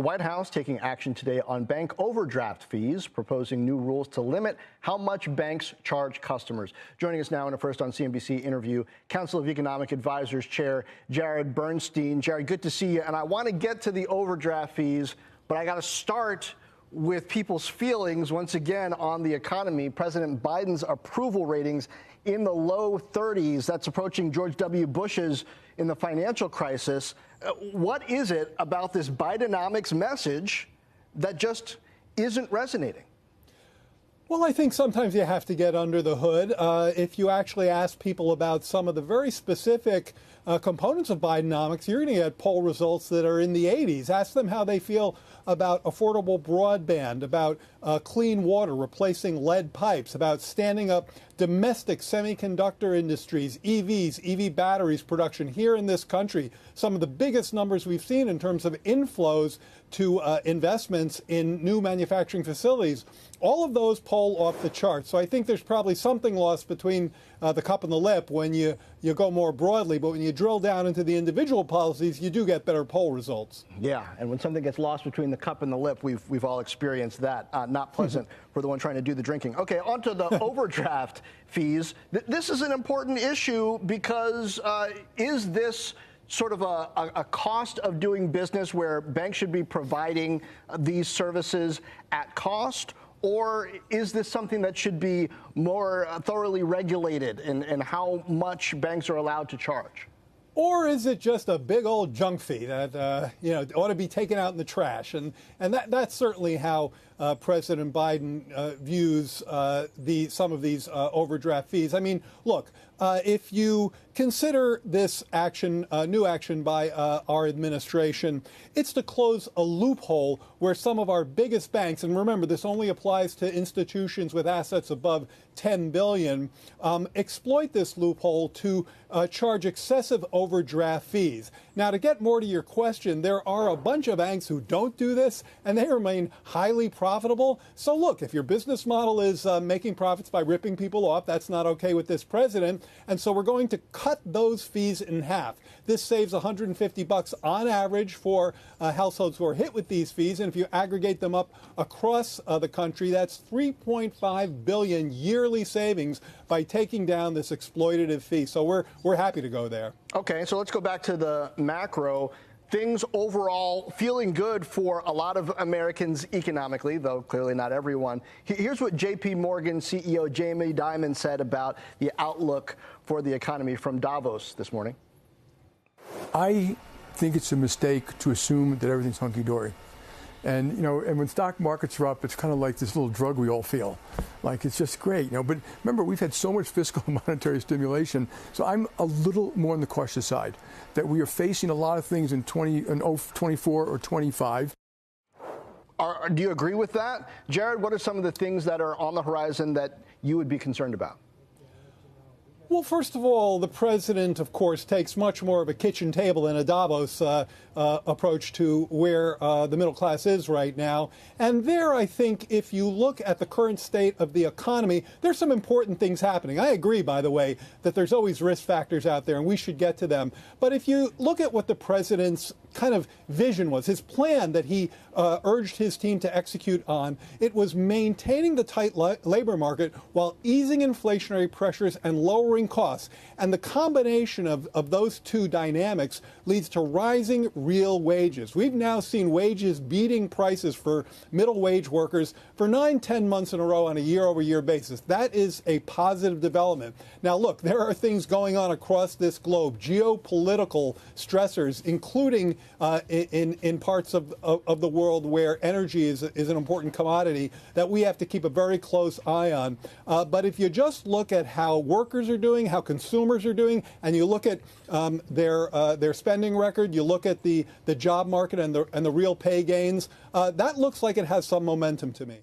The White House taking action today on bank overdraft fees, proposing new rules to limit how much banks charge customers. Joining us now in a First on CNBC interview, Council of Economic Advisors Chair Jared Bernstein. Jared, good to see you. And I want to get to the overdraft fees, but I got to start with people's feelings once again on the economy. President Biden's approval ratings in the low 30s. That's approaching George W. Bush's in the financial crisis. What is it about this Bidenomics message that just isn't resonating? Well, I think sometimes you have to get under the hood. If you actually ask people about some of the very specific components of Bidenomics, you're going to get poll results that are in the 80s. Ask them how they feel about affordable broadband, about clean water, replacing lead pipes, about standing up domestic semiconductor industries, EVs, EV batteries production here in this country. Some of the biggest numbers we've seen in terms of inflows to investments in new manufacturing facilities. All of those poll off the charts. So I think there's probably something lost between the cup and the lip when you go more broadly. But when you drill down into the individual policies, you do get better poll results. Yeah, and when something gets lost between the cup and the lip, we've all experienced that. Not pleasant for the one trying to do the drinking. Okay, on to the overdraft fees. This is an important issue because is this sort of a cost of doing business where banks should be providing these services at cost? Or is this something that should be more thoroughly regulated in how much banks are allowed to charge? Or is it just a big old junk fee that ought to be taken out in the trash? And that's certainly how President Biden views some of these overdraft fees. I mean, look, if you consider this action, new action by our administration, it's to close a loophole where some of our biggest banks, and remember, this only applies to institutions with assets above $10 billion, exploit this loophole to charge excessive overdraft fees. Now, to get more to your question, there are a bunch of banks who don't do this, and they remain highly profitable. So look, if your business model is making profits by ripping people off, that's not okay with this president. And so we're going to cut those fees in half. This saves $150 on average for households who are hit with these fees. And if you aggregate them up across the country, that's $3.5 billion yearly savings by taking down this exploitative fee. So we're happy to go there. Okay, so let's go back to the macro. Things overall feeling good for a lot of Americans economically, though clearly not everyone. Here's what J.P. Morgan CEO Jamie Dimon said about the outlook for the economy from Davos this morning. I think it's a mistake to assume that everything's hunky-dory. And, and when stock markets are up, it's kind of like this little drug we all feel. Like, it's just great, But remember, we've had so much fiscal and monetary stimulation. So I'm a little more on the cautious side, that we are facing a lot of things in 24 or 25. Do you agree with that? Jared, what are some of the things that are on the horizon that you would be concerned about? Well, first of all, the president, of course, takes much more of a kitchen table than a Davos approach to where the middle class is right now. And there, I think, if you look at the current state of the economy, there's some important things happening. I agree, by the way, that there's always risk factors out there, and we should get to them. But if you look at what the president's kind of vision was, his plan that he urged his team to execute on, it was maintaining the tight labor market while easing inflationary pressures and lowering costs. And the combination of those two dynamics leads to rising real wages. We've now seen wages beating prices for middle wage workers for 9-10 months in a row on a year-over-year basis. That is a positive development. Now, look, there are things going on across this globe, geopolitical stressors, including in parts of the world where energy is an important commodity that we have to keep a very close eye on. But if you just look at how workers are doing, how consumers are doing, and you look at their spending record, you look at the job market and the real pay gains, that looks like it has some momentum to me.